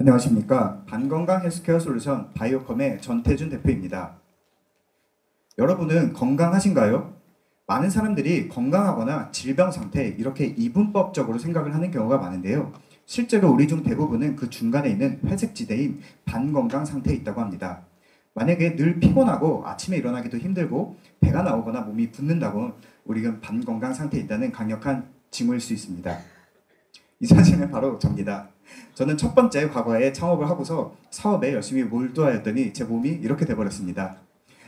안녕하십니까. 반건강 헬스케어 솔루션 바이오컴의 전태준 대표입니다. 여러분은 건강하신가요? 많은 사람들이 건강하거나 질병 상태 이렇게 이분법적으로 생각을 하는 경우가 많은데요. 실제로 우리 중 대부분은 그 중간에 있는 회색지대인 반건강 상태에 있다고 합니다. 만약에 늘 피곤하고 아침에 일어나기도 힘들고 배가 나오거나 몸이 붓는다면 우리는 반건강 상태에 있다는 강력한 징후일 수 있습니다. 이 사진은 바로 접니다. 저는 첫 번째 과거에 창업을 하고서 사업에 열심히 몰두하였더니 제 몸이 이렇게 돼버렸습니다.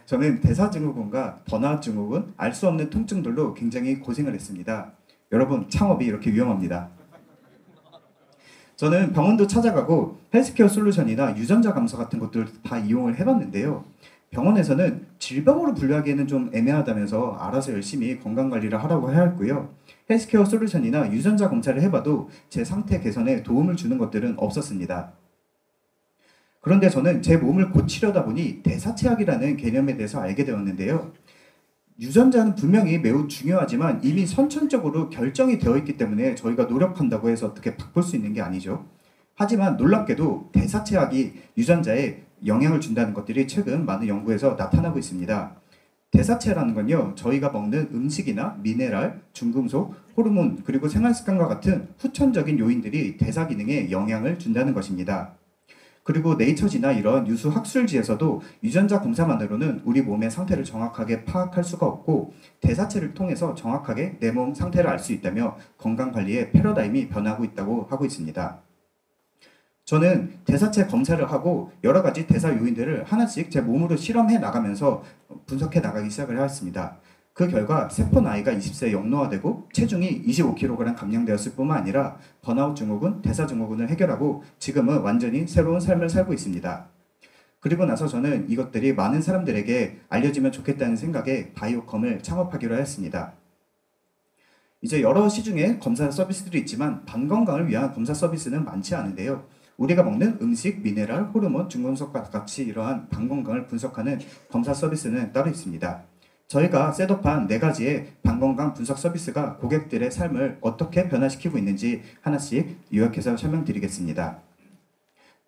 저는 대사증후군과 번아웃 증후군, 알 수 없는 통증들로 굉장히 고생을 했습니다. 여러분, 창업이 이렇게 위험합니다. 저는 병원도 찾아가고 헬스케어 솔루션이나 유전자 감소 같은 것들 다 이용을 해봤는데요. 병원에서는 질병으로 분류하기에는 좀 애매하다면서 알아서 열심히 건강관리를 하라고 하였고요. 헬스케어 솔루션이나 유전자 검사를 해봐도 제 상태 개선에 도움을 주는 것들은 없었습니다. 그런데 저는 제 몸을 고치려다 보니 대사체학이라는 개념에 대해서 알게 되었는데요. 유전자는 분명히 매우 중요하지만 이미 선천적으로 결정이 되어 있기 때문에 저희가 노력한다고 해서 어떻게 바꿀 수 있는 게 아니죠. 하지만 놀랍게도 대사체학이 유전자에 영향을 준다는 것들이 최근 많은 연구에서 나타나고 있습니다. 대사체라는 건요, 저희가 먹는 음식이나 미네랄, 중금속, 호르몬, 그리고 생활습관과 같은 후천적인 요인들이 대사 기능에 영향을 준다는 것입니다. 그리고 네이처지나 이런 유수 학술지에서도 유전자 검사만으로는 우리 몸의 상태를 정확하게 파악할 수가 없고 대사체를 통해서 정확하게 내 몸 상태를 알 수 있다며 건강관리의 패러다임이 변하고 있다고 하고 있습니다. 저는 대사체 검사를 하고 여러 가지 대사 요인들을 하나씩 제 몸으로 실험해 나가면서 분석해 나가기 시작을 하였습니다. 그 결과 세포 나이가 20세 영노화되고 체중이 25kg 감량되었을 뿐만 아니라 번아웃 증후군, 대사 증후군을 해결하고 지금은 완전히 새로운 삶을 살고 있습니다. 그리고 나서 저는 이것들이 많은 사람들에게 알려지면 좋겠다는 생각에 바이오컴을 창업하기로 하였습니다. 이제 여러 시중에 검사 서비스들이 있지만 반건강을 위한 검사 서비스는 많지 않은데요. 우리가 먹는 음식, 미네랄, 호르몬, 중금속과 같이 이러한 반건강을 분석하는 검사 서비스는 따로 있습니다. 저희가 셋업한 4가지의 반건강 분석 서비스가 고객들의 삶을 어떻게 변화시키고 있는지 하나씩 요약해서 설명드리겠습니다.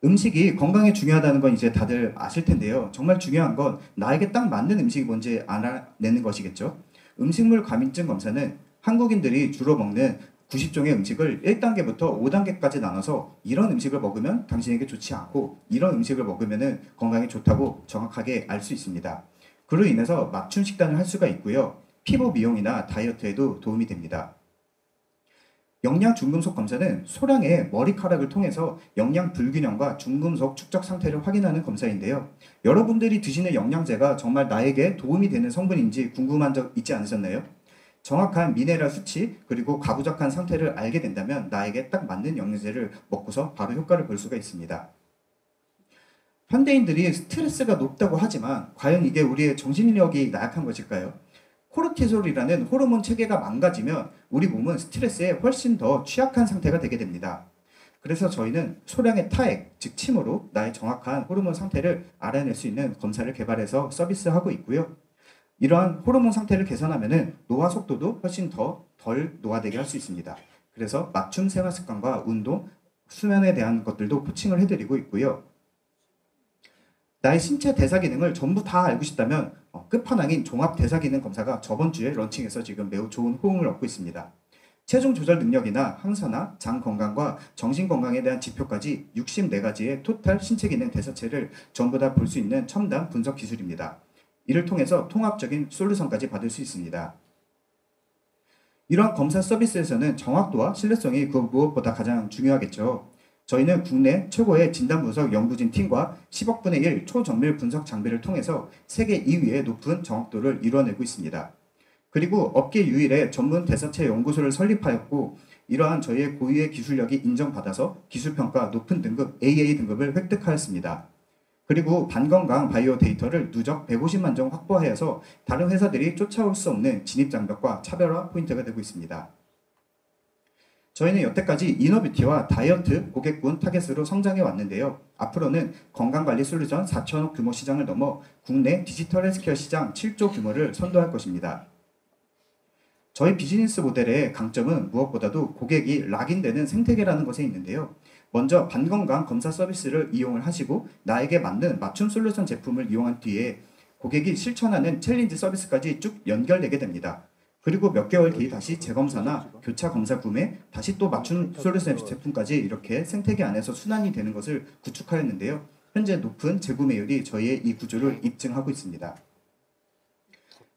음식이 건강에 중요하다는 건 이제 다들 아실 텐데요. 정말 중요한 건 나에게 딱 맞는 음식이 뭔지 알아내는 것이겠죠. 음식물 과민증 검사는 한국인들이 주로 먹는 90종의 음식을 1단계부터 5단계까지 나눠서 이런 음식을 먹으면 당신에게 좋지 않고 이런 음식을 먹으면 건강에 좋다고 정확하게 알 수 있습니다. 그로 인해서 맞춤 식단을 할 수가 있고요. 피부 미용이나 다이어트에도 도움이 됩니다. 영양 중금속 검사는 소량의 머리카락을 통해서 영양 불균형과 중금속 축적 상태를 확인하는 검사인데요. 여러분들이 드시는 영양제가 정말 나에게 도움이 되는 성분인지 궁금한 적 있지 않으셨나요? 정확한 미네랄 수치 그리고 가부작한 상태를 알게 된다면 나에게 딱 맞는 영양제를 먹고서 바로 효과를 볼 수가 있습니다. 현대인들이 스트레스가 높다고 하지만 과연 이게 우리의 정신력이 나약한 것일까요? 코르티솔이라는 호르몬 체계가 망가지면 우리 몸은 스트레스에 훨씬 더 취약한 상태가 되게 됩니다. 그래서 저희는 소량의 타액, 즉 침으로 나의 정확한 호르몬 상태를 알아낼 수 있는 검사를 개발해서 서비스하고 있고요. 이러한 호르몬 상태를 개선하면 노화 속도도 훨씬 더 덜 노화되게 할 수 있습니다. 그래서 맞춤 생활 습관과 운동, 수면에 대한 것들도 코칭을 해드리고 있고요. 나의 신체 대사 기능을 전부 다 알고 싶다면 끝판왕인 종합 대사 기능 검사가 저번 주에 런칭해서 지금 매우 좋은 호응을 얻고 있습니다. 체중 조절 능력이나 항산화, 장 건강과 정신 건강에 대한 지표까지 64가지의 토탈 신체 기능 대사체를 전부 다 볼 수 있는 첨단 분석 기술입니다. 이를 통해서 통합적인 솔루션까지 받을 수 있습니다. 이러한 검사 서비스에서는 정확도와 신뢰성이 그 무엇보다 가장 중요하겠죠. 저희는 국내 최고의 진단분석 연구진 팀과 10억분의 1 초정밀 분석 장비를 통해서 세계 2위의 높은 정확도를 이뤄내고 있습니다. 그리고 업계 유일의 전문 대사체 연구소를 설립하였고 이러한 저희의 고유의 기술력이 인정받아서 기술평가 높은 등급 AA 등급을 획득하였습니다. 그리고 반건강 바이오 데이터를 누적 150만 점 확보하여서 다른 회사들이 쫓아올 수 없는 진입장벽과 차별화 포인트가 되고 있습니다. 저희는 여태까지 이너뷰티와 다이어트 고객군 타겟으로 성장해 왔는데요. 앞으로는 건강관리 솔루션 4천억 규모 시장을 넘어 국내 디지털 헬스케어 시장 7조 규모를 선도할 것입니다. 저희 비즈니스 모델의 강점은 무엇보다도 고객이 락인되는 생태계라는 것에 있는데요. 먼저 반건강 검사 서비스를 이용을 하시고 나에게 맞는 맞춤 솔루션 제품을 이용한 뒤에 고객이 실천하는 챌린지 서비스까지 쭉 연결되게 됩니다. 그리고 몇 개월 뒤 다시 재검사나 교차 검사 구매, 다시 또 맞춤 솔루션 제품까지 이렇게 생태계 안에서 순환이 되는 것을 구축하였는데요. 현재 높은 재구매율이 저희의 이 구조를 입증하고 있습니다.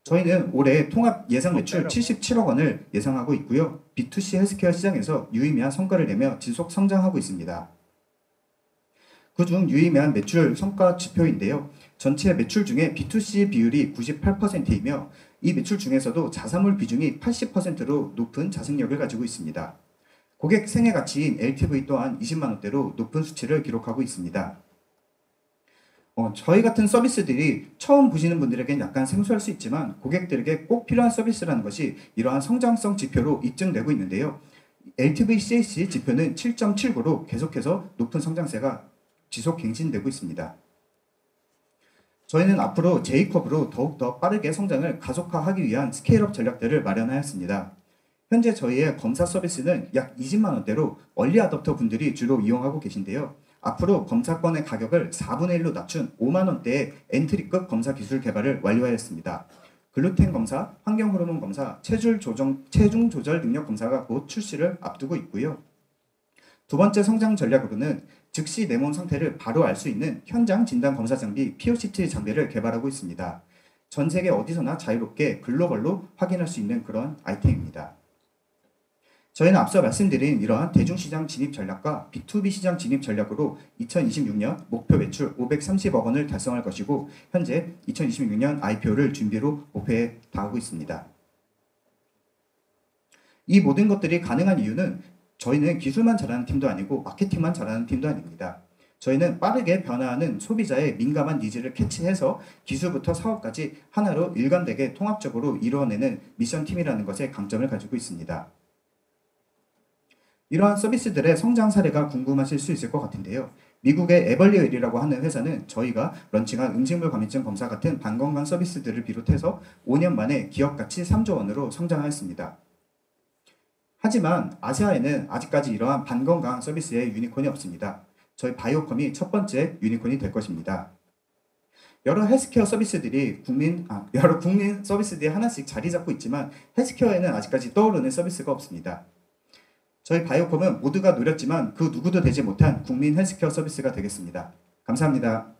저희는 올해 통합 예상 매출 77억 원을 예상하고 있고요. B2C 헬스케어 시장에서 유의미한 성과를 내며 지속 성장하고 있습니다. 그중 유의미한 매출 성과 지표인데요. 전체 매출 중에 B2C 비율이 98%이며 이 매출 중에서도 자사몰 비중이 80%로 높은 자생력을 가지고 있습니다. 고객 생애 가치인 LTV 또한 20만 원대로 높은 수치를 기록하고 있습니다. 저희 같은 서비스들이 처음 보시는 분들에겐 약간 생소할 수 있지만 고객들에게 꼭 필요한 서비스라는 것이 이러한 성장성 지표로 입증되고 있는데요. LTV CAC 지표는 7.79로 계속해서 높은 성장세가 지속 갱신되고 있습니다. 저희는 앞으로 J컵으로 더욱더 빠르게 성장을 가속화하기 위한 스케일업 전략들을 마련하였습니다. 현재 저희의 검사 서비스는 약 20만 원대로 얼리 아답터 분들이 주로 이용하고 계신데요. 앞으로 검사권의 가격을 4분의 1로 낮춘 5만 원대의 엔트리급 검사 기술 개발을 완료하였습니다. 글루텐 검사, 환경 호르몬 검사, 체중 조절 능력 검사가 곧 출시를 앞두고 있고요. 두 번째 성장 전략으로는 즉시 내 몸 상태를 바로 알 수 있는 현장 진단 검사 장비 POCT 장비를 개발하고 있습니다. 전 세계 어디서나 자유롭게 글로벌로 확인할 수 있는 그런 아이템입니다. 저희는 앞서 말씀드린 이러한 대중시장 진입 전략과 B2B 시장 진입 전략으로 2026년 목표 매출 530억 원을 달성할 것이고 현재 2026년 IPO를 준비로 목표에 다하고 있습니다. 이 모든 것들이 가능한 이유는 저희는 기술만 잘하는 팀도 아니고 마케팅만 잘하는 팀도 아닙니다. 저희는 빠르게 변화하는 소비자의 민감한 니즈를 캐치해서 기술부터 사업까지 하나로 일관되게 통합적으로 이루어내는 미션팀이라는 것에 강점을 가지고 있습니다. 이러한 서비스들의 성장 사례가 궁금하실 수 있을 것 같은데요. 미국의 에벌리웰이라고 하는 회사는 저희가 런칭한 음식물 과민증 검사 같은 반건강 서비스들을 비롯해서 5년 만에 기업 가치 3조 원으로 성장하였습니다. 하지만 아시아에는 아직까지 이러한 반건강 서비스의 유니콘이 없습니다. 저희 바이오컴이 첫 번째 유니콘이 될 것입니다. 여러 헬스케어 서비스들이 여러 국민 서비스들이 하나씩 자리 잡고 있지만 헬스케어에는 아직까지 떠오르는 서비스가 없습니다. 저희 바이오컴은 모두가 노렸지만 그 누구도 되지 못한 국민 헬스케어 서비스가 되겠습니다. 감사합니다.